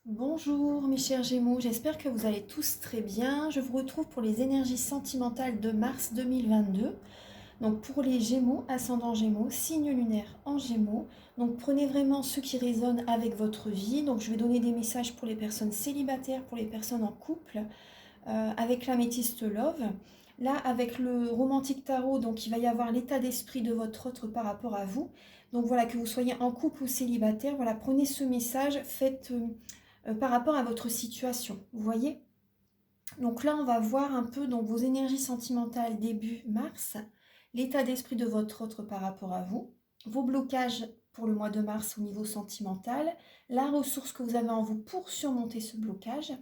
Bonjour mes chers Gémeaux, j'espère que vous allez tous très bien. Je vous retrouve pour les énergies sentimentales de mars 2022. Donc pour les Gémeaux, ascendant Gémeaux, signe lunaire en Gémeaux. Donc prenez vraiment ce qui résonne avec votre vie. Donc je vais donner des messages pour les personnes célibataires, pour les personnes en couple, avec l'améthyste Love. Là, avec le romantique tarot, donc il va y avoir l'état d'esprit de votre autre par rapport à vous. Donc voilà, que vous soyez en couple ou célibataire, voilà, prenez ce message, faites par rapport à votre situation. Vous voyez? Donc là, on va voir un peu donc, vos énergies sentimentales début mars, l'état d'esprit de votre autre par rapport à vous, vos blocages pour le mois de mars au niveau sentimental, la ressource que vous avez en vous pour surmonter ce blocage,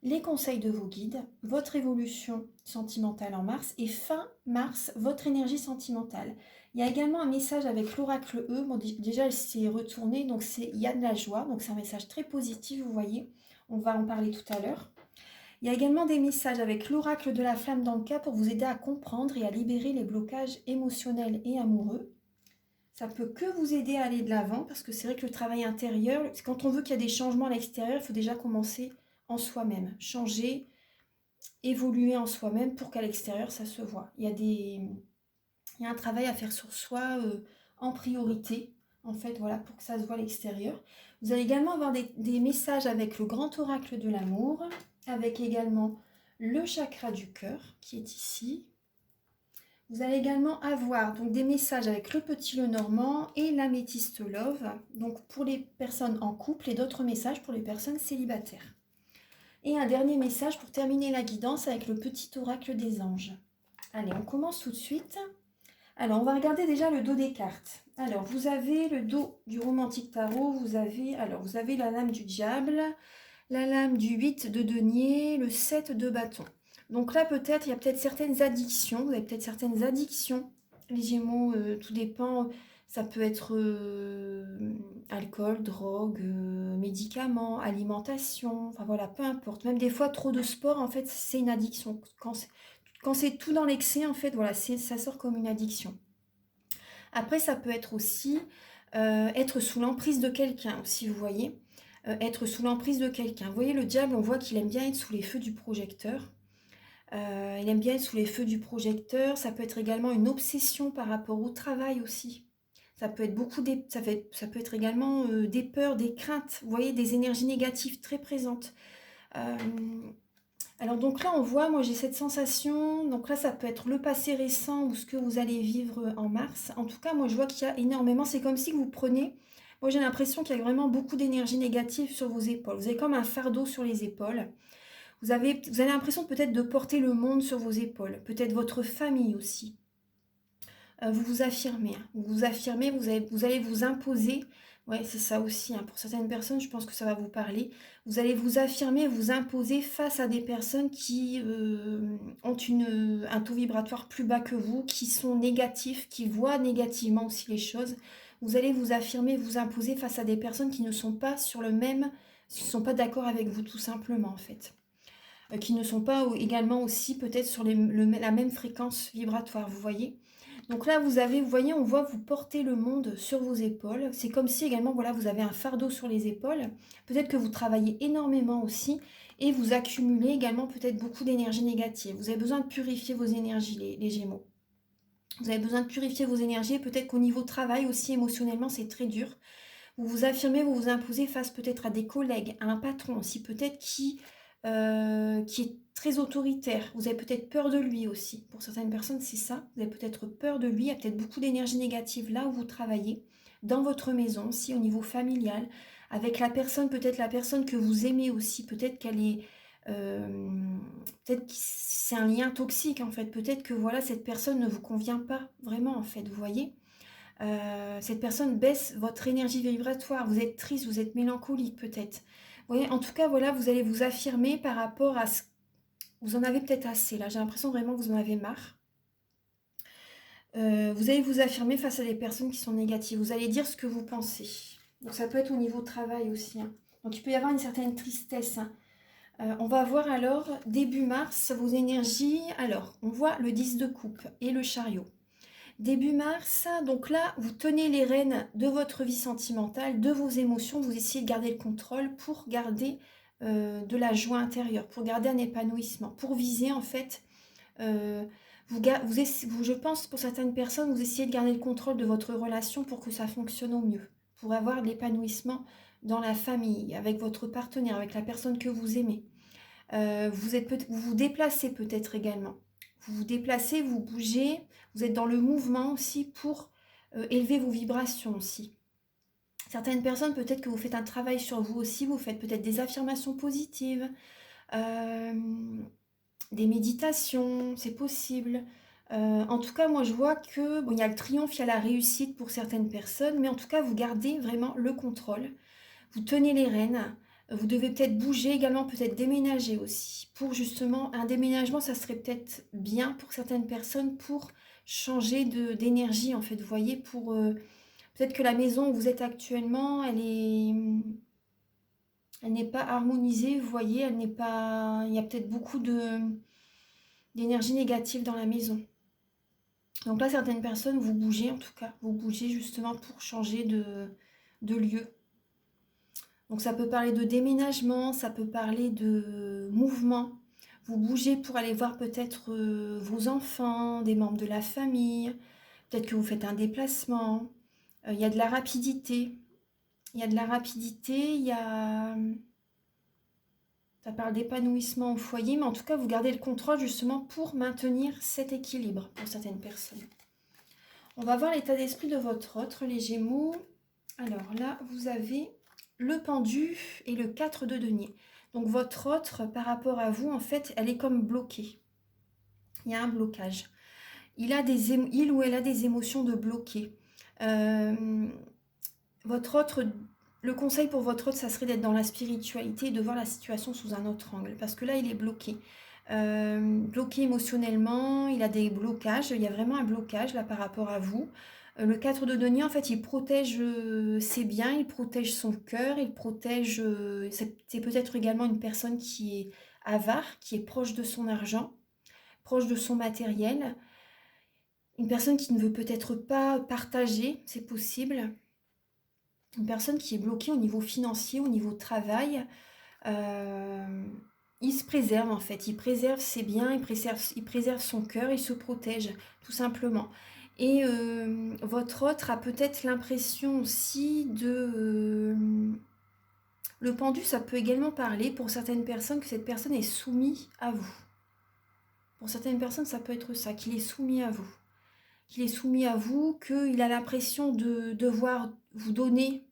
les conseils de vos guides, votre évolution sentimentale en mars et fin mars, votre énergie sentimentale. Il y a également un message avec l'oracle E. Bon, déjà, elle s'est retournée, donc il y a de la joie, donc c'est un message très positif, vous voyez. On va en parler tout à l'heure. Il y a également des messages avec l'oracle de la flamme dans le cas pour vous aider à comprendre et à libérer les blocages émotionnels et amoureux. Ça peut que vous aider à aller de l'avant parce que c'est vrai que le travail intérieur, quand on veut qu'il y ait des changements à l'extérieur, il faut déjà commencer en soi-même, changer, évoluer en soi-même pour qu'à l'extérieur ça se voit. Il y a un travail à faire sur soi en priorité, en fait, voilà, pour que ça se voit à l'extérieur. Vous allez également avoir des messages avec le grand oracle de l'amour, avec également le chakra du cœur qui est ici. Vous allez également avoir donc des messages avec le petit Lenormand et l'améthyste Love, donc pour les personnes en couple et d'autres messages pour les personnes célibataires. Et un dernier message pour terminer la guidance avec le petit oracle des anges. Allez, on commence tout de suite. Alors, on va regarder déjà le dos des cartes. Alors, vous avez le dos du romantique tarot, vous avez la lame du diable, la lame du 8 de denier, le 7 de bâton. Donc là, peut-être, il y a peut-être certaines addictions, vous avez peut-être certaines addictions. Les Gémeaux, tout dépend, ça peut être alcool, drogue, médicaments, alimentation, enfin voilà, peu importe. Même des fois, trop de sport, en fait, c'est une addiction. Quand c'est tout dans l'excès, en fait, voilà, ça sort comme une addiction. Après, ça peut être aussi être sous l'emprise de quelqu'un, si vous voyez. Être sous l'emprise de quelqu'un. Vous voyez, le diable, on voit qu'il aime bien être sous les feux du projecteur. Il aime bien être sous les feux du projecteur. Ça peut être également une obsession par rapport au travail aussi. Ça peut être ça peut être également des peurs, des craintes. Vous voyez, des énergies négatives très présentes. Euh, alors donc là, on voit, moi j'ai cette sensation, donc là ça peut être le passé récent ou ce que vous allez vivre en mars. En tout cas, moi je vois qu'il y a énormément, c'est comme si vous prenez, moi j'ai l'impression qu'il y a vraiment beaucoup d'énergie négative sur vos épaules. Vous avez comme un fardeau sur les épaules. Vous avez l'impression peut-être de porter le monde sur vos épaules, peut-être votre famille aussi. Vous vous affirmez, hein. Vous vous affirmez, vous allez vous imposer. Ouais, c'est ça aussi, hein. Pour certaines personnes, je pense que ça va vous parler. Vous allez vous affirmer, vous imposer face à des personnes qui ont un taux vibratoire plus bas que vous, qui sont négatifs, qui voient négativement aussi les choses. Vous allez vous affirmer, vous imposer face à des personnes qui ne sont pas sur le même, qui ne sont pas d'accord avec vous tout simplement en fait. Qui ne sont pas également aussi peut-être sur la même fréquence vibratoire, vous voyez. Donc là, vous voyez, on voit vous porter le monde sur vos épaules. C'est comme si également, voilà, vous avez un fardeau sur les épaules. Peut-être que vous travaillez énormément aussi et vous accumulez également peut-être beaucoup d'énergie négative. Vous avez besoin de purifier vos énergies, les Gémeaux. Vous avez besoin de purifier vos énergies. Peut-être qu'au niveau travail aussi, émotionnellement, c'est très dur. Vous vous affirmez, vous vous imposez face peut-être à des collègues, à un patron aussi, peut-être qui est très autoritaire. Vous avez peut-être peur de lui aussi. Pour certaines personnes, c'est ça. Vous avez peut-être peur de lui. Il y a peut-être beaucoup d'énergie négative là où vous travaillez, dans votre maison aussi, au niveau familial, avec la personne, peut-être la personne que vous aimez aussi. Peut-être qu'elle est... peut-être que c'est un lien toxique en fait. Peut-être que voilà, cette personne ne vous convient pas vraiment en fait, vous voyez. Cette personne baisse votre énergie vibratoire, vous êtes triste, vous êtes mélancolique peut-être. Vous voyez, en tout cas, voilà, vous allez vous affirmer par rapport à ce... Vous en avez peut-être assez, là, j'ai l'impression vraiment que vous en avez marre. Vous allez vous affirmer face à des personnes qui sont négatives, vous allez dire ce que vous pensez. Donc ça peut être au niveau travail aussi, hein. Donc il peut y avoir une certaine tristesse, hein. On va voir alors, début mars, vos énergies. Alors, on voit le 10 de coupe et le chariot. Début mars, donc là, vous tenez les rênes de votre vie sentimentale, de vos émotions, vous essayez de garder le contrôle pour garder de la joie intérieure, pour garder un épanouissement, pour viser en fait, je pense pour certaines personnes, vous essayez de garder le contrôle de votre relation pour que ça fonctionne au mieux, pour avoir de l'épanouissement dans la famille, avec votre partenaire, avec la personne que vous aimez. Vous vous déplacez peut-être également. Vous vous déplacez, vous bougez, vous êtes dans le mouvement aussi pour élever vos vibrations aussi. Certaines personnes, peut-être que vous faites un travail sur vous aussi, vous faites peut-être des affirmations positives, euh, des méditations, c'est possible. En tout cas, moi je vois que, bon, il y a le triomphe, il y a la réussite pour certaines personnes, mais en tout cas, vous gardez vraiment le contrôle. Vous tenez les rênes, vous devez peut-être bouger également, peut-être déménager aussi. Pour justement, un déménagement, ça serait peut-être bien pour certaines personnes pour changer d'énergie en fait. Vous voyez, pour peut-être que la maison où vous êtes actuellement, elle n'est pas harmonisée, vous voyez, elle n'est pas, il y a peut-être beaucoup d'énergie négative dans la maison. Donc là, certaines personnes, vous bougez en tout cas, vous bougez justement pour changer de lieu. Donc ça peut parler de déménagement, ça peut parler de mouvement. Vous bougez pour aller voir peut-être vos enfants, des membres de la famille. Peut-être que vous faites un déplacement. Il y a de la rapidité. Il y a de la rapidité, ça parle d'épanouissement au foyer, mais en tout cas, vous gardez le contrôle justement pour maintenir cet équilibre pour certaines personnes. On va voir l'état d'esprit de votre autre, les Gémeaux. Alors là, vous avez le pendu et le 4 de denier. Donc votre autre, par rapport à vous, en fait, elle est comme bloquée. Il y a un blocage. Il ou elle a des émotions de bloqué. Votre autre, le conseil pour votre autre, ça serait d'être dans la spiritualité et de voir la situation sous un autre angle. Parce que là, il est bloqué. Bloqué émotionnellement, il a des blocages. Il y a vraiment un blocage là par rapport à vous. Le 4 de denier, en fait, il protège ses biens, il protège son cœur, il protège... c'est peut-être également une personne qui est avare, qui est proche de son argent, proche de son matériel. Une personne qui ne veut peut-être pas partager, c'est possible. Une personne qui est bloquée au niveau financier, au niveau travail. Il se préserve en fait, il préserve ses biens, il préserve son cœur, il se protège tout simplement. Et votre autre a peut-être l'impression aussi de... le pendu, ça peut également parler pour certaines personnes que cette personne est soumise à vous. Pour certaines personnes, ça peut être ça, qu'il est soumis à vous. Qu'il est soumis à vous, qu'il a l'impression de devoir vous donner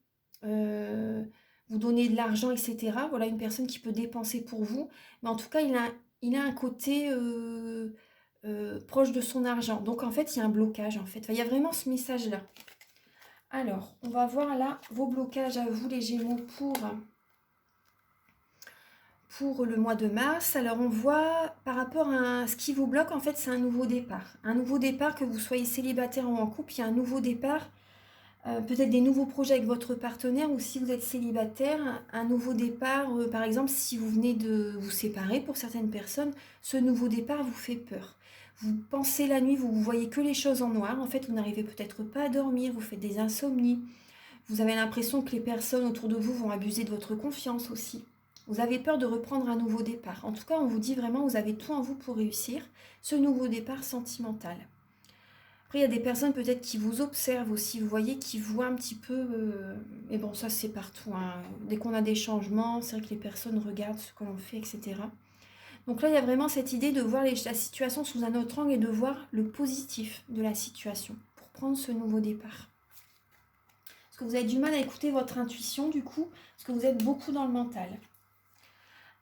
de l'argent, etc. Voilà une personne qui peut dépenser pour vous. Mais en tout cas, il a un côté proche de son argent. Donc en fait, il y a un blocage. En fait. Enfin, il y a vraiment ce message-là. Alors, on va voir là vos blocages à vous, les Gémeaux, pour le mois de mars. Alors, on voit par rapport à ce qui vous bloque, en fait, c'est un nouveau départ. Un nouveau départ, que vous soyez célibataire ou en couple, il y a un nouveau départ. Peut-être des nouveaux projets avec votre partenaire, ou si vous êtes célibataire, un nouveau départ, par exemple si vous venez de vous séparer pour certaines personnes, ce nouveau départ vous fait peur. Vous pensez la nuit, vous voyez que les choses en noir, en fait vous n'arrivez peut-être pas à dormir, vous faites des insomnies, vous avez l'impression que les personnes autour de vous vont abuser de votre confiance aussi. Vous avez peur de reprendre un nouveau départ. En tout cas, on vous dit vraiment, vous avez tout en vous pour réussir ce nouveau départ sentimental. Après, il y a des personnes peut-être qui vous observent aussi, vous voyez, qui voient un petit peu... mais bon, ça c'est partout. Hein. Dès qu'on a des changements, c'est vrai que les personnes regardent ce que l'on fait, etc. Donc là, il y a vraiment cette idée de voir la situation sous un autre angle et de voir le positif de la situation pour prendre ce nouveau départ. Parce que vous avez du mal à écouter votre intuition, du coup, parce que vous êtes beaucoup dans le mental.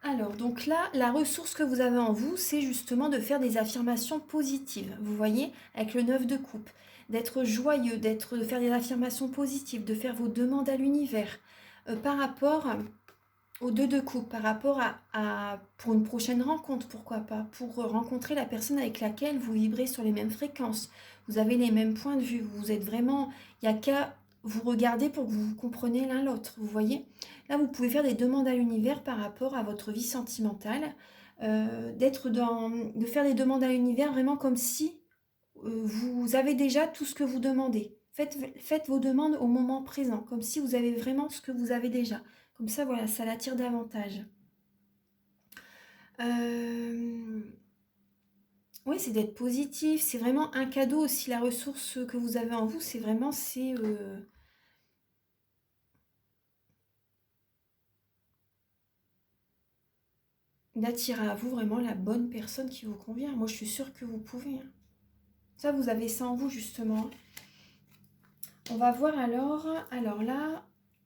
Alors, donc là, la ressource que vous avez en vous, c'est justement de faire des affirmations positives. Vous voyez, avec le 9 de coupe, d'être joyeux, de faire des affirmations positives, de faire vos demandes à l'univers par rapport au 2 de coupe, par rapport pour une prochaine rencontre, pourquoi pas, pour rencontrer la personne avec laquelle vous vibrez sur les mêmes fréquences, vous avez les mêmes points de vue, vous êtes vraiment, il n'y a qu'à vous regarder pour que vous compreniez l'un l'autre, vous voyez. Là, vous pouvez faire des demandes à l'univers par rapport à votre vie sentimentale, de faire des demandes à l'univers vraiment comme si vous avez déjà tout ce que vous demandez. Faites vos demandes au moment présent, comme si vous avez vraiment ce que vous avez déjà. Comme ça, voilà, ça l'attire davantage. Oui, c'est d'être positif. C'est vraiment un cadeau aussi, la ressource que vous avez en vous. C'est vraiment, d'attirer à vous vraiment la bonne personne qui vous convient. Moi, je suis sûre que vous pouvez, hein. Ça, vous avez ça en vous, justement. On va voir alors. Alors là,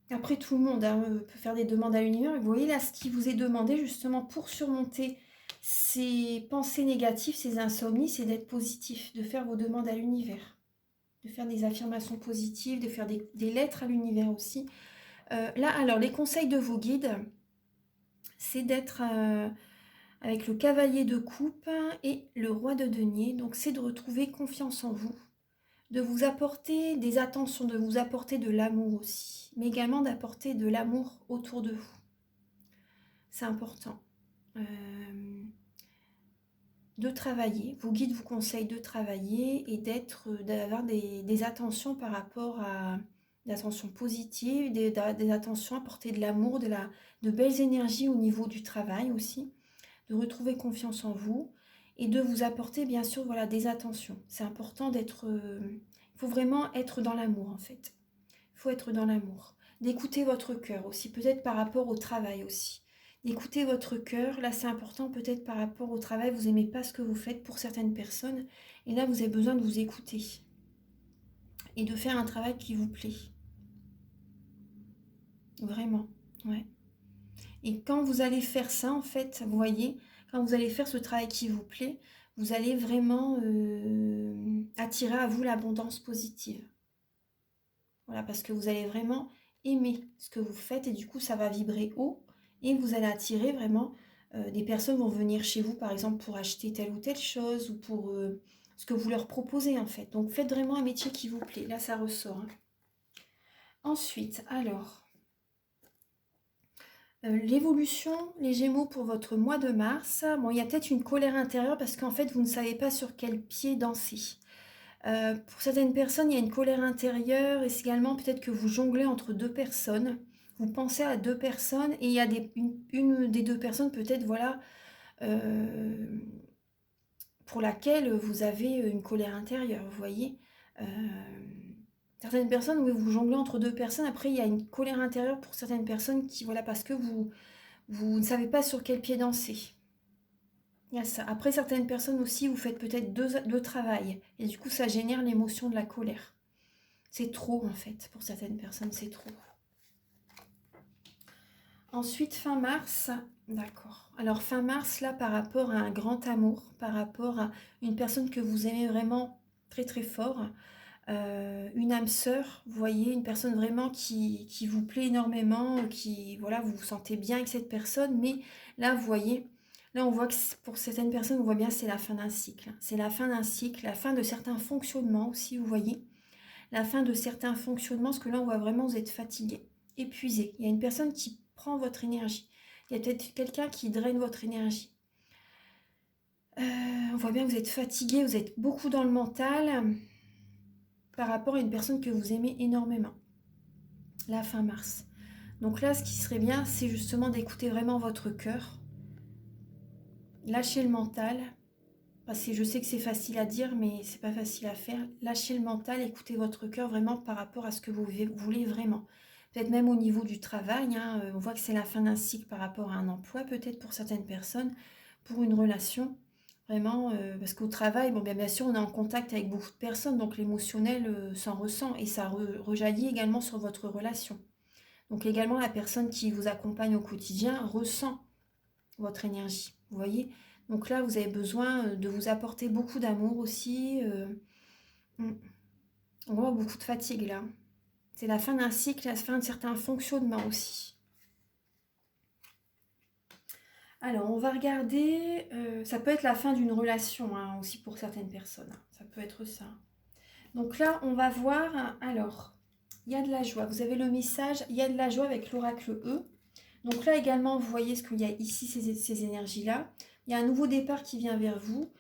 après tout le monde peut faire des demandes à l'univers. Vous voyez là, ce qui vous est demandé, justement, pour surmonter ces pensées négatives, ces insomnies, c'est d'être positif, de faire vos demandes à l'univers, de faire des affirmations positives, de faire des lettres à l'univers aussi. Là, alors, les conseils de vos guides, c'est d'être avec le cavalier de coupe et le roi de denier. Donc, c'est de retrouver confiance en vous, de vous apporter des attentions, de vous apporter de l'amour aussi, mais également d'apporter de l'amour autour de vous. C'est important. De travailler, vos guides vous conseillent de travailler et d'avoir des attentions par rapport à des attentions positives, des attentions, apporter de l'amour, de belles énergies au niveau du travail aussi, de retrouver confiance en vous et de vous apporter bien sûr voilà, des attentions. C'est important d'être... il faut vraiment être dans l'amour en fait. Il faut être dans l'amour. D'écouter votre cœur aussi, peut-être par rapport au travail aussi. D'écouter votre cœur, là c'est important peut-être par rapport au travail, vous n'aimez pas ce que vous faites pour certaines personnes, et là vous avez besoin de vous écouter et de faire un travail qui vous plaît. Vraiment, ouais. Et quand vous allez faire ça, en fait, vous voyez, quand vous allez faire ce travail qui vous plaît, vous allez vraiment attirer à vous l'abondance positive. Voilà, parce que vous allez vraiment aimer ce que vous faites et du coup, ça va vibrer haut et vous allez attirer vraiment des personnes vont venir chez vous, par exemple, pour acheter telle ou telle chose ou pour ce que vous leur proposez en fait. Donc, faites vraiment un métier qui vous plaît. Là, ça ressort, hein. Ensuite, alors, l'évolution, les Gémeaux pour votre mois de mars. Bon, il y a peut-être une colère intérieure parce qu'en fait, vous ne savez pas sur quel pied danser. Pour certaines personnes, il y a une colère intérieure et c'est également peut-être que vous jonglez entre deux personnes. Vous pensez à deux personnes et il y a une des deux personnes peut-être voilà pour laquelle vous avez une colère intérieure, vous voyez. Certaines personnes, oui, vous jonglez entre deux personnes. Après, il y a une colère intérieure pour certaines personnes qui, voilà, parce que vous ne savez pas sur quel pied danser. Il y a ça. Après, certaines personnes aussi, vous faites peut-être deux travail. Et du coup, ça génère l'émotion de la colère. C'est trop, en fait. Pour certaines personnes, c'est trop. Ensuite, fin mars. D'accord. Alors, fin mars, là, par rapport à un grand amour, par rapport à une personne que vous aimez vraiment très, très fort, une âme sœur, vous voyez, une personne vraiment qui vous plaît énormément, qui, voilà, vous vous sentez bien avec cette personne, mais là, vous voyez, là, on voit que pour certaines personnes, on voit bien c'est la fin d'un cycle. C'est la fin d'un cycle, la fin de certains fonctionnements aussi, vous voyez, la fin de certains fonctionnements, parce que là, on voit vraiment vous êtes fatigué, épuisé. Il y a une personne qui prend votre énergie. Il y a peut-être quelqu'un qui draine votre énergie. On voit bien que vous êtes fatigué, vous êtes beaucoup dans le mental par rapport à une personne que vous aimez énormément. La fin mars. Donc là, ce qui serait bien, c'est justement d'écouter vraiment votre cœur. Lâcher le mental. Parce que je sais que c'est facile à dire, mais c'est pas facile à faire. Lâchez le mental, écoutez votre cœur vraiment par rapport à ce que vous voulez vraiment. Peut-être même au niveau du travail, hein, on voit que c'est la fin d'un cycle par rapport à un emploi, peut-être pour certaines personnes, pour une relation. Vraiment, parce qu'au travail, bon, bien sûr, on est en contact avec beaucoup de personnes, donc l'émotionnel s'en ressent et ça rejaillit également sur votre relation. Donc également, la personne qui vous accompagne au quotidien ressent votre énergie, vous voyez. Donc là, vous avez besoin de vous apporter beaucoup d'amour aussi. On voit beaucoup de fatigue là. C'est la fin d'un cycle, la fin de certains fonctionnements aussi. Alors, on va regarder, ça peut être la fin d'une relation hein, aussi pour certaines personnes. Ça peut être ça. Donc là, on va voir, alors, il y a de la joie. Vous avez le message, il y a de la joie avec l'oracle E. Donc là également, vous voyez ce qu'il y a ici, ces énergies-là. Il y a un nouveau départ qui vient vers vous.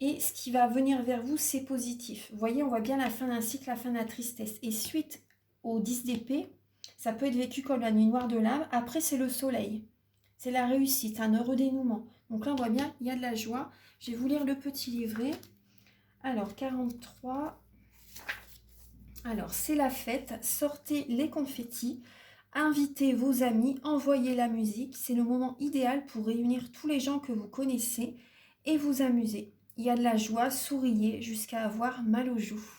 Et ce qui va venir vers vous, c'est positif. Vous voyez, on voit bien la fin d'un cycle, la fin de la tristesse. Et suite au 10 d'épée, ça peut être vécu comme la nuit noire de l'âme. Après, c'est le soleil. C'est la réussite, un heureux dénouement. Donc là, on voit bien, il y a de la joie. Je vais vous lire le petit livret. Alors, 43. Alors, c'est la fête. Sortez les confettis. Invitez vos amis. Envoyez la musique. C'est le moment idéal pour réunir tous les gens que vous connaissez et vous amuser. Il y a de la joie, souriez jusqu'à avoir mal aux joues.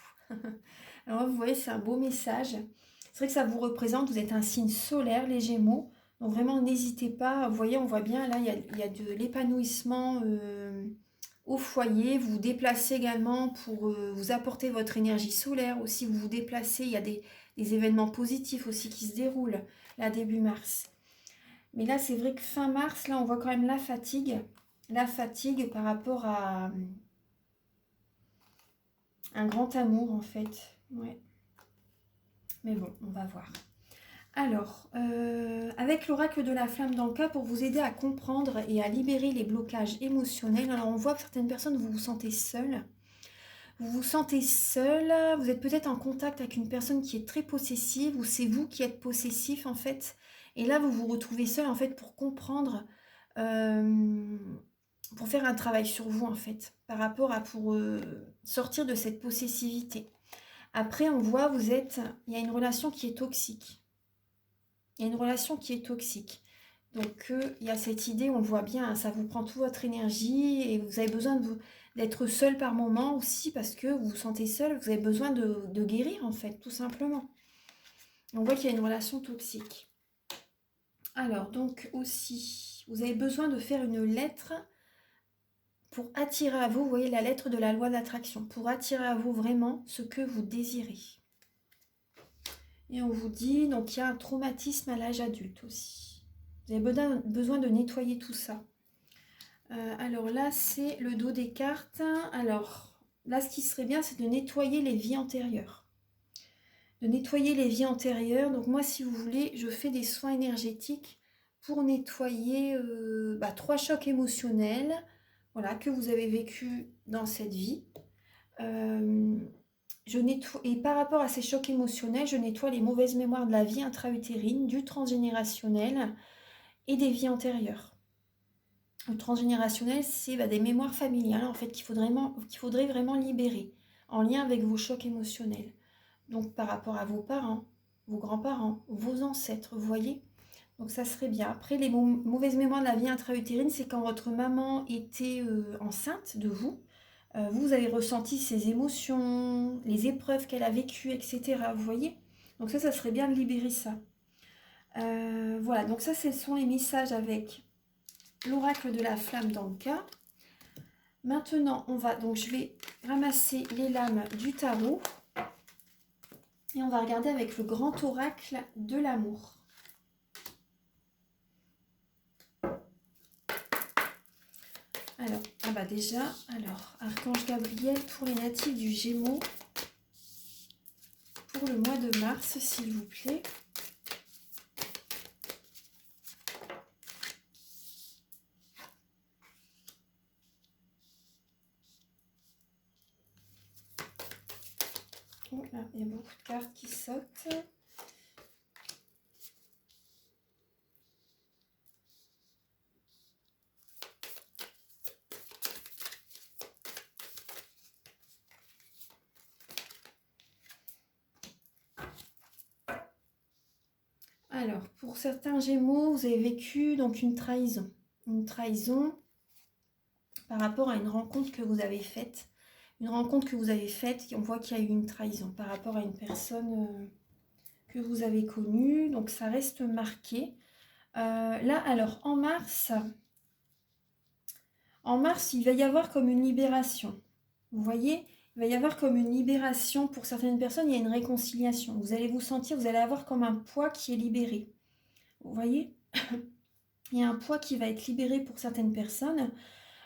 Alors, vous voyez, c'est un beau message. C'est vrai que ça vous représente. Vous êtes un signe solaire, les Gémeaux. Donc, vraiment, n'hésitez pas. Vous voyez, on voit bien, là, il y a de l'épanouissement au foyer. Vous vous déplacez également pour vous apporter votre énergie solaire. Aussi, vous vous déplacez. Il y a des événements positifs aussi qui se déroulent, là, début mars. Mais là, c'est vrai que fin mars, là, on voit quand même la fatigue. La fatigue par rapport à un grand amour, en fait. Ouais. Mais bon, on va voir. Alors, avec l'oracle de la flamme dans le cas, pour vous aider à comprendre et à libérer les blocages émotionnels. Alors, on voit que certaines personnes, vous vous sentez seul. Vous vous sentez seul. Vous êtes peut-être en contact avec une personne qui est très possessive ou c'est vous qui êtes possessif, en fait. Et là, vous vous retrouvez seul, en fait, pour comprendre... pour faire un travail sur vous, en fait, par rapport à pour sortir de cette possessivité. Après, on voit, il y a une relation qui est toxique. Il y a une relation qui est toxique. Donc, il y a cette idée, on le voit bien, hein, ça vous prend toute votre énergie et vous avez besoin d'être seul par moment aussi parce que vous vous sentez seul, vous avez besoin de guérir, en fait, tout simplement. On voit qu'il y a une relation toxique. Alors, donc aussi, vous avez besoin de faire une lettre pour attirer à vous, vous voyez la lettre de la loi d'attraction, pour attirer à vous vraiment ce que vous désirez. Et on vous dit, donc il y a un traumatisme à l'âge adulte aussi. Vous avez besoin de nettoyer tout ça. Alors là, c'est le dos des cartes. Alors là, ce qui serait bien, c'est de nettoyer les vies antérieures. De nettoyer les vies antérieures. Donc moi, si vous voulez, je fais des soins énergétiques pour nettoyer 3 chocs émotionnels, voilà, que vous avez vécu dans cette vie. Et par rapport à ces chocs émotionnels, je nettoie les mauvaises mémoires de la vie intra-utérine, du transgénérationnel et des vies antérieures. Le transgénérationnel, c'est des mémoires familiales en fait qu'il faudrait vraiment libérer en lien avec vos chocs émotionnels. Donc par rapport à vos parents, vos grands-parents, vos ancêtres, vous voyez ? Donc ça serait bien. Après, les mauvaises mémoires de la vie intra-utérine, c'est quand votre maman était enceinte de vous. Vous avez ressenti ses émotions, les épreuves qu'elle a vécues, etc. Vous voyez ? Donc ça serait bien de libérer ça. Voilà, donc ça, ce sont les messages avec l'oracle de la flamme dans le cas. Maintenant, je vais ramasser les lames du tarot. Et on va regarder avec le grand oracle de l'amour. Alors, déjà, Archange Gabriel pour les natifs du Gémeaux, pour le mois de mars, s'il vous plaît. Oh là, il y a beaucoup de cartes qui sautent. Alors, pour certains Gémeaux, vous avez vécu donc une trahison. Une trahison par rapport à une rencontre que vous avez faite. Une rencontre que vous avez faite, on voit qu'il y a eu une trahison par rapport à une personne que vous avez connue. Donc, ça reste marqué. Là, alors, en mars, il va y avoir comme une libération. Vous voyez ? Il va y avoir comme une libération pour certaines personnes, il y a une réconciliation. Vous allez vous allez avoir comme un poids qui est libéré. Vous voyez ? Il y a un poids qui va être libéré pour certaines personnes.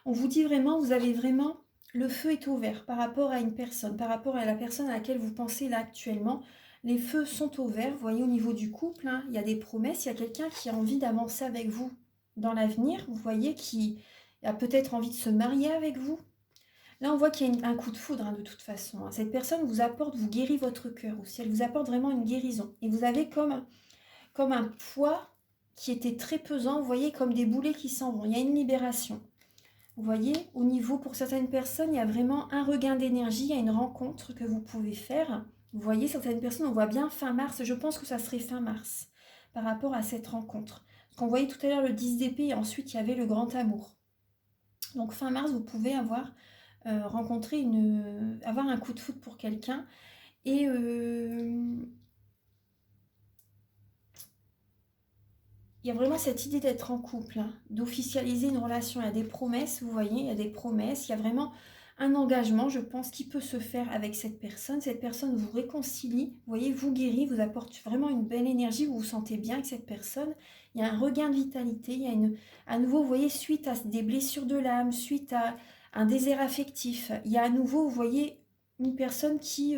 On vous dit vraiment, vous avez vraiment, le feu est ouvert par rapport à une personne, par rapport à la personne à laquelle vous pensez là actuellement. Les feux sont ouverts, vous voyez au niveau du couple, il y a des promesses, il y a quelqu'un qui a envie d'avancer avec vous dans l'avenir, vous voyez, qui a peut-être envie de se marier avec vous. Là, on voit qu'il y a un coup de foudre, hein, de toute façon. Hein. Cette personne vous apporte, vous guérit votre cœur aussi. Elle vous apporte vraiment une guérison. Et vous avez comme un poids qui était très pesant. Vous voyez, comme des boulets qui s'en vont. Il y a une libération. Vous voyez, au niveau, pour certaines personnes, il y a vraiment un regain d'énergie. Il y a une rencontre que vous pouvez faire. Vous voyez, certaines personnes, on voit bien fin mars. Je pense que ça serait fin mars par rapport à cette rencontre. Parce qu'on voyait tout à l'heure le 10 d'épée et ensuite il y avait le grand amour. Donc fin mars, vous pouvez avoir avoir un coup de foudre pour quelqu'un. Et il y a vraiment cette idée d'être en couple, hein, d'officialiser une relation. Il y a des promesses, vous voyez, il y a des promesses. Il y a vraiment un engagement, je pense, qui peut se faire avec cette personne. Cette personne vous réconcilie, vous voyez, vous guérit, vous apporte vraiment une belle énergie, vous vous sentez bien avec cette personne. Il y a un regain de vitalité, il y a à nouveau, vous voyez, suite à des blessures de l'âme, suite à un désert affectif, il y a à nouveau, vous voyez, une personne qui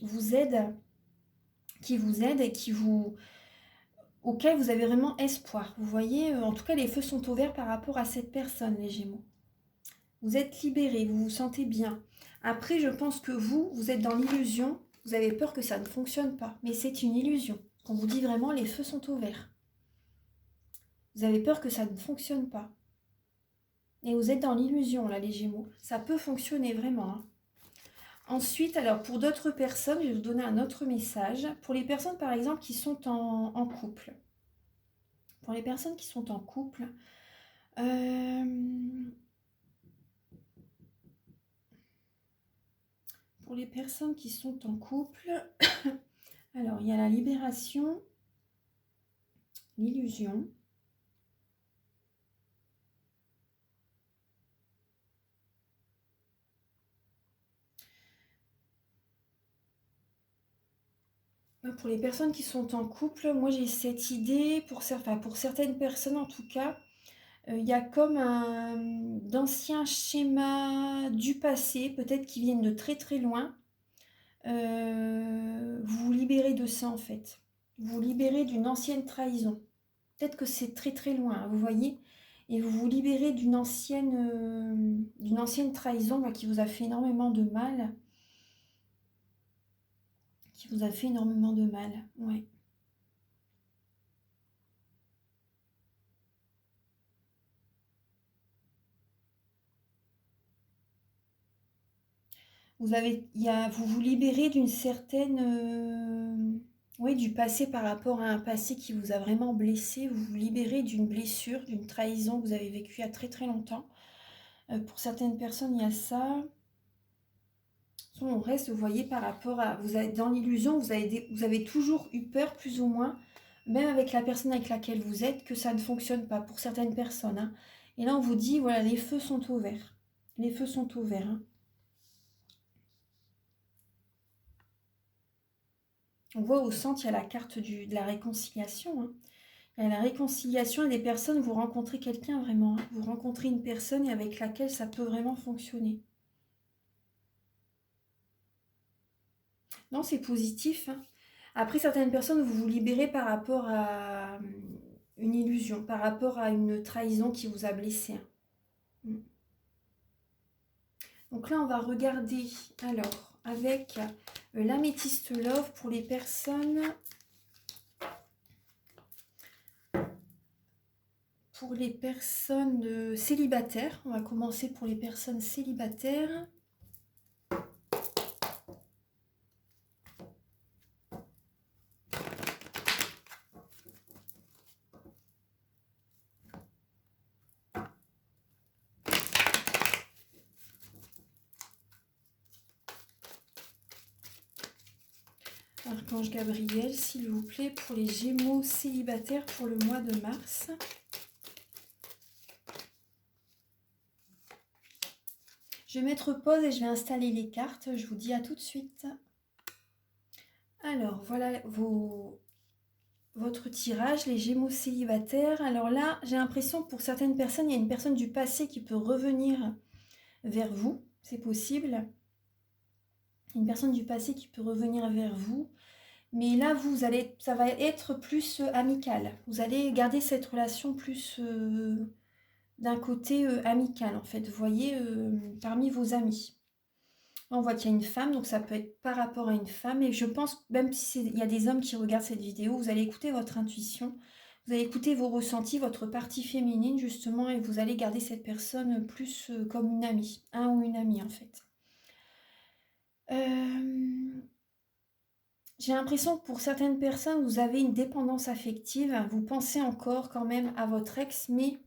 vous aide, et auquel vous avez vraiment espoir. Vous voyez, en tout cas, les feux sont ouverts par rapport à cette personne, les Gémeaux. Vous êtes libéré, vous vous sentez bien. Après, je pense que vous êtes dans l'illusion. Vous avez peur que ça ne fonctionne pas. Mais c'est une illusion. On vous dit vraiment, les feux sont ouverts. Vous avez peur que ça ne fonctionne pas. Et vous êtes dans l'illusion, là, les Gémeaux. Ça peut fonctionner vraiment. Hein. Ensuite, alors, pour d'autres personnes, je vais vous donner un autre message. Pour les personnes, par exemple, qui sont en couple. Pour les personnes qui sont en couple, pour les personnes qui sont en couple, alors il y a la libération, l'illusion. Pour les personnes qui sont en couple, moi j'ai cette idée, pour certaines personnes en tout cas, il y a comme d'anciens schémas du passé, peut-être qui viennent de très très loin. Vous vous libérez de ça en fait. Vous vous libérez d'une ancienne trahison. Peut-être que c'est très très loin, hein, vous voyez. Et vous vous libérez d'une ancienne trahison qui vous a fait énormément de mal. Qui vous a fait énormément de mal, ouais. Vous vous libérez d'une certaine, oui, du passé par rapport à un passé qui vous a vraiment blessé. Vous vous libérez d'une blessure, d'une trahison que vous avez vécue il y a très très longtemps. Pour certaines personnes, il y a ça. On reste, vous voyez, par rapport à... Vous êtes dans l'illusion, vous avez toujours eu peur, plus ou moins, même avec la personne avec laquelle vous êtes, que ça ne fonctionne pas pour certaines personnes. Hein. Et là, on vous dit, voilà, les feux sont ouverts. Les feux sont ouverts. Hein. On voit au centre, il y a la carte de la réconciliation. Hein. Il y a la réconciliation et des personnes, vous rencontrez quelqu'un vraiment. Hein. Vous rencontrez une personne avec laquelle ça peut vraiment fonctionner. Non, c'est positif. Hein. Après, certaines personnes, vous vous libérez par rapport à une illusion, par rapport à une trahison qui vous a blessé. Hein. Donc là, on va regarder, alors, avec l'améthyste love pour les personnes... Pour les personnes célibataires, on va commencer pour les personnes célibataires. Archange Gabriel, s'il vous plaît, pour les Gémeaux célibataires pour le mois de mars. Je vais mettre pause et je vais installer les cartes. Je vous dis à tout de suite. Alors, voilà votre tirage, les Gémeaux célibataires. Alors là, j'ai l'impression que pour certaines personnes, il y a une personne du passé qui peut revenir vers vous. C'est possible. Une personne du passé qui peut revenir vers vous. Mais là, ça va être plus amical. Vous allez garder cette relation plus d'un côté amical, en fait. Vous voyez, parmi vos amis. Là, on voit qu'il y a une femme, donc ça peut être par rapport à une femme. Et je pense, même si il y a des hommes qui regardent cette vidéo, vous allez écouter votre intuition, vous allez écouter vos ressentis, votre partie féminine, justement, et vous allez garder cette personne plus comme une amie, un ou une amie, en fait. J'ai l'impression que pour certaines personnes, vous avez une dépendance affective. Vous pensez encore quand même à votre ex, mais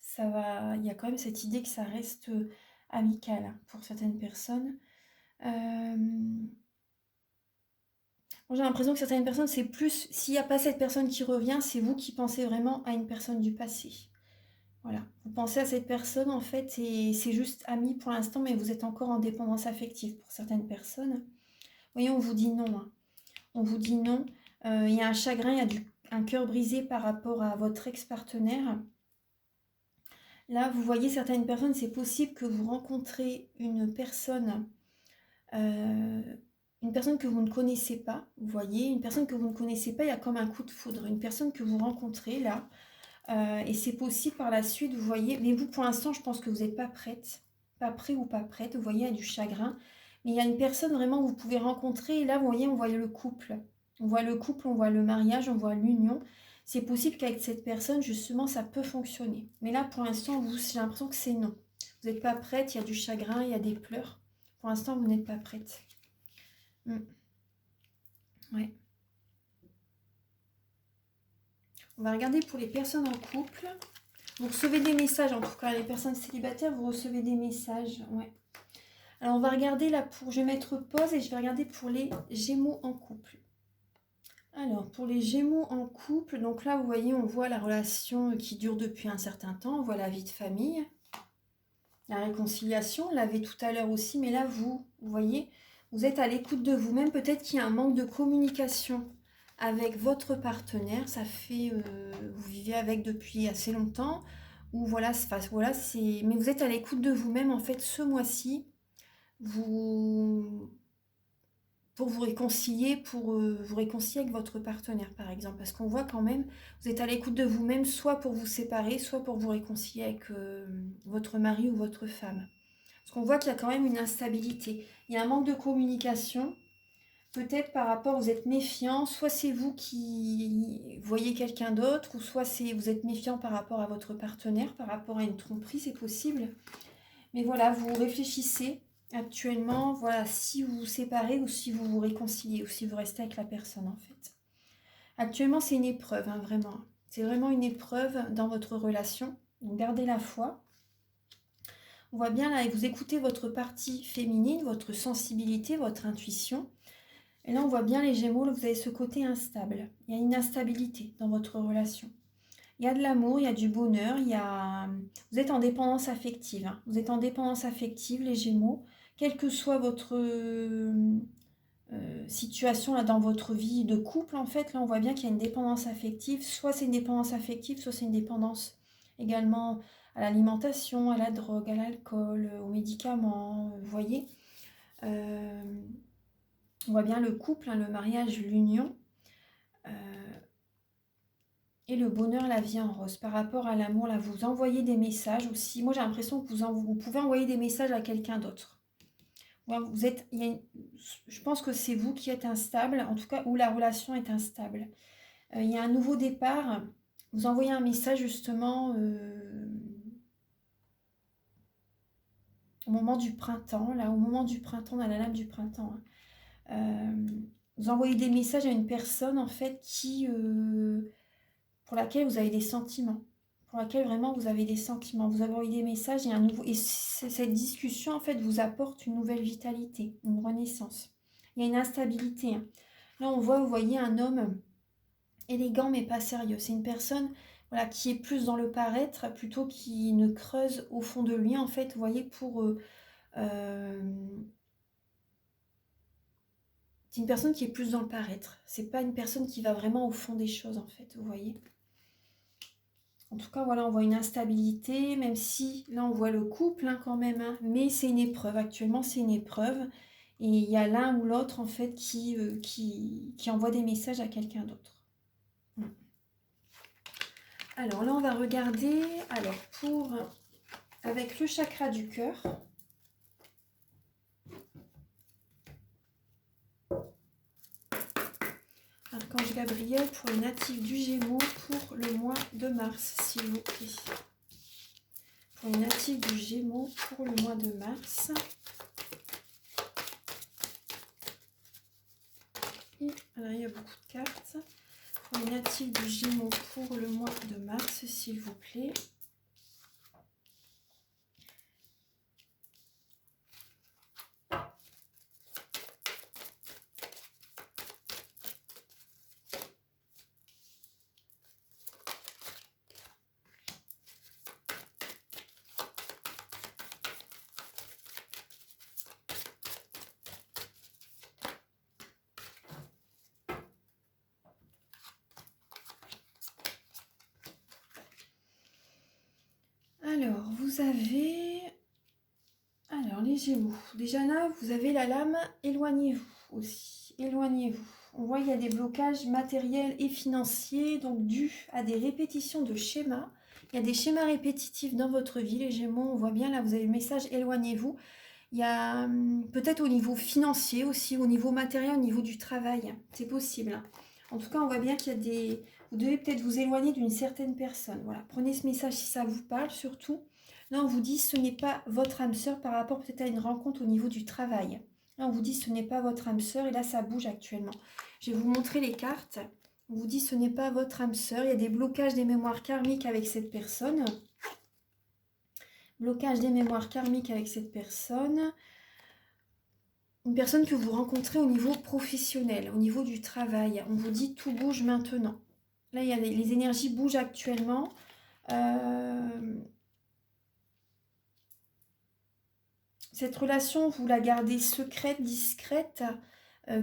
ça va. Il y a quand même cette idée que ça reste amical pour certaines personnes. J'ai l'impression que certaines personnes, c'est plus, s'il n'y a pas cette personne qui revient, c'est vous qui pensez vraiment à une personne du passé. Voilà, vous pensez à cette personne en fait et c'est juste ami pour l'instant, mais vous êtes encore en dépendance affective pour certaines personnes. Vous voyez, on vous dit non. Hein. On vous dit non. Il y a un chagrin, il y a un cœur brisé par rapport à votre ex-partenaire. Là, vous voyez certaines personnes, c'est possible que vous rencontrez une personne que vous ne connaissez pas, vous voyez, une personne que vous ne connaissez pas, il y a comme un coup de foudre, une personne que vous rencontrez là, et c'est possible par la suite, vous voyez, mais vous pour l'instant, je pense que vous n'êtes pas prête, pas prêt ou pas prête, vous voyez, il y a du chagrin, mais il y a une personne vraiment que vous pouvez rencontrer, et là, vous voyez, on voit le couple, on voit le couple, on voit le mariage, on voit l'union, c'est possible qu'avec cette personne, justement, ça peut fonctionner, mais là, pour l'instant, j'ai l'impression que c'est non, vous n'êtes pas prête, il y a du chagrin, il y a des pleurs, pour l'instant, vous n'êtes pas prête. Ouais. On va regarder pour les personnes en couple. Vous recevez des messages, en tout cas les personnes célibataires, vous recevez des messages. Ouais. Alors on va regarder là pour... Je vais mettre pause et je vais regarder pour les Gémeaux en couple. Alors pour les Gémeaux en couple, donc là vous voyez, on voit la relation qui dure depuis un certain temps, on voit la vie de famille, la réconciliation, on l'avait tout à l'heure aussi, mais là vous voyez, vous êtes à l'écoute de vous-même, peut-être qu'il y a un manque de communication avec votre partenaire, ça fait, vous vivez avec depuis assez longtemps, ou voilà, voilà, mais vous êtes à l'écoute de vous-même, en fait, ce mois-ci, vous, pour vous réconcilier, vous réconcilier avec votre partenaire, par exemple, parce qu'on voit quand même, vous êtes à l'écoute de vous-même, soit pour vous séparer, soit pour vous réconcilier avec votre mari ou votre femme. Parce qu'on voit qu'il y a quand même une instabilité, il y a un manque de communication. Peut-être par rapport, vous êtes méfiant, soit c'est vous qui voyez quelqu'un d'autre, ou soit vous êtes méfiant par rapport à votre partenaire, par rapport à une tromperie, c'est possible. Mais voilà, vous réfléchissez actuellement, voilà, si vous vous séparez ou si vous vous réconciliez, ou si vous restez avec la personne en fait. Actuellement, c'est une épreuve, hein, vraiment. C'est vraiment une épreuve dans votre relation. Donc gardez la foi. On voit bien là, et vous écoutez votre partie féminine, votre sensibilité, votre intuition. Et là, on voit bien les Gémeaux, là, vous avez ce côté instable. Il y a une instabilité dans votre relation. Il y a de l'amour, il y a du bonheur, vous êtes en dépendance affective. Hein. Vous êtes en dépendance affective, les Gémeaux. Quelle que soit votre situation là, dans votre vie de couple, en fait, là, on voit bien qu'il y a une dépendance affective. Soit c'est une dépendance affective, soit c'est une dépendance également à l'alimentation, à la drogue, à l'alcool, aux médicaments, vous voyez. On voit bien le couple, hein, le mariage, l'union. Et le bonheur, la vie en rose. Par rapport à l'amour, là, vous envoyez des messages aussi. Moi, j'ai l'impression que vous pouvez envoyer des messages à quelqu'un d'autre. Vous êtes, je pense que c'est vous qui êtes instable, en tout cas, où la relation est instable. Il y a un nouveau départ. Vous envoyez un message, justement, au moment du printemps. Là, au moment du printemps, on a la lame du printemps. Hein. Vous envoyez des messages à une personne, en fait, pour laquelle vous avez des sentiments, pour laquelle vraiment vous avez des sentiments. Vous avez envoyé des messages et cette discussion en fait vous apporte une nouvelle vitalité, une renaissance. Il y a une instabilité. Hein. Là on voit, vous voyez un homme élégant mais pas sérieux. C'est une personne voilà, qui est plus dans le paraître plutôt qui ne creuse au fond de lui en fait, vous voyez, c'est une personne qui est plus dans le paraître. C'est pas une personne qui va vraiment au fond des choses en fait, vous voyez. En tout cas, voilà, on voit une instabilité, même si là, on voit le couple hein, quand même. Hein, mais c'est une épreuve. Actuellement, c'est une épreuve. Et il y a l'un ou l'autre, en fait, qui envoie des messages à quelqu'un d'autre. Alors là, on va regarder, alors avec le chakra du cœur. Archange Gabriel pour les natifs du Gémeaux pour le mois de mars, s'il vous plaît. Pour les natifs du Gémeaux pour le mois de mars. Et alors, il y a beaucoup de cartes. Pour les natifs du Gémeaux pour le mois de mars, s'il vous plaît. Alors, vous avez... Alors, les Gémeaux. Déjà là, vous avez la lame, éloignez-vous aussi. Éloignez-vous. On voit qu'il y a des blocages matériels et financiers, donc dus à des répétitions de schémas. Il y a des schémas répétitifs dans votre vie, les Gémeaux. On voit bien là, vous avez le message éloignez-vous. Il y a peut-être au niveau financier aussi, au niveau matériel, au niveau du travail. C'est possible. En tout cas, on voit bien qu'il y a des... Vous devez peut-être vous éloigner d'une certaine personne. Voilà. Prenez ce message si ça vous parle, surtout. Là, on vous dit ce n'est pas votre âme sœur par rapport peut-être à une rencontre au niveau du travail. Là, on vous dit ce n'est pas votre âme sœur et là, ça bouge actuellement. Je vais vous montrer les cartes. On vous dit ce n'est pas votre âme sœur. Il y a des blocages des mémoires karmiques avec cette personne. Blocage des mémoires karmiques avec cette personne. Une personne que vous rencontrez au niveau professionnel, au niveau du travail. On vous dit tout bouge maintenant. Là, il y a les énergies bougent actuellement. Cette relation, vous la gardez secrète, discrète,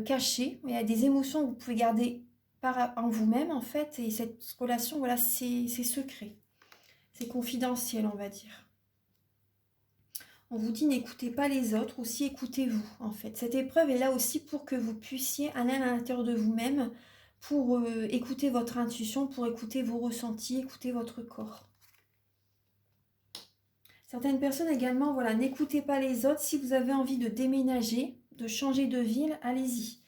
cachée. Il y a des émotions que vous pouvez garder en vous-même, en fait. Et cette relation, voilà, c'est secret. C'est confidentiel, on va dire. On vous dit n'écoutez pas les autres, aussi écoutez-vous, en fait. Cette épreuve est là aussi pour que vous puissiez aller à l'intérieur de vous-même, pour écouter votre intuition, pour écouter vos ressentis, écouter votre corps. Certaines personnes également, voilà, n'écoutez pas les autres. Si vous avez envie de déménager, de changer de ville, allez-y.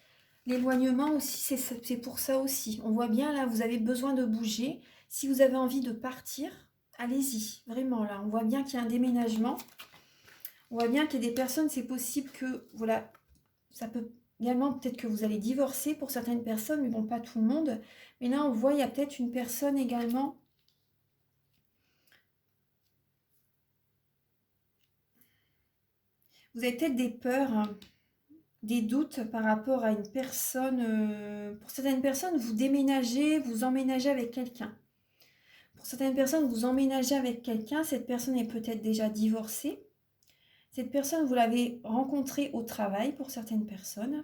L'éloignement aussi, c'est pour ça aussi. On voit bien là, vous avez besoin de bouger. Si vous avez envie de partir, allez-y. Vraiment là, on voit bien qu'il y a un déménagement. On voit bien qu'il y a des personnes, c'est possible que, voilà, ça peut également peut-être que vous allez divorcer pour certaines personnes, mais bon, pas tout le monde. Mais là, on voit, il y a peut-être une personne également. Vous avez peut-être des peurs, hein, des doutes par rapport à une personne. Pour certaines personnes, vous déménagez, vous emménagez avec quelqu'un. Pour certaines personnes, vous emménagez avec quelqu'un. Cette personne est peut-être déjà divorcée. Cette personne, vous l'avez rencontrée au travail pour certaines personnes.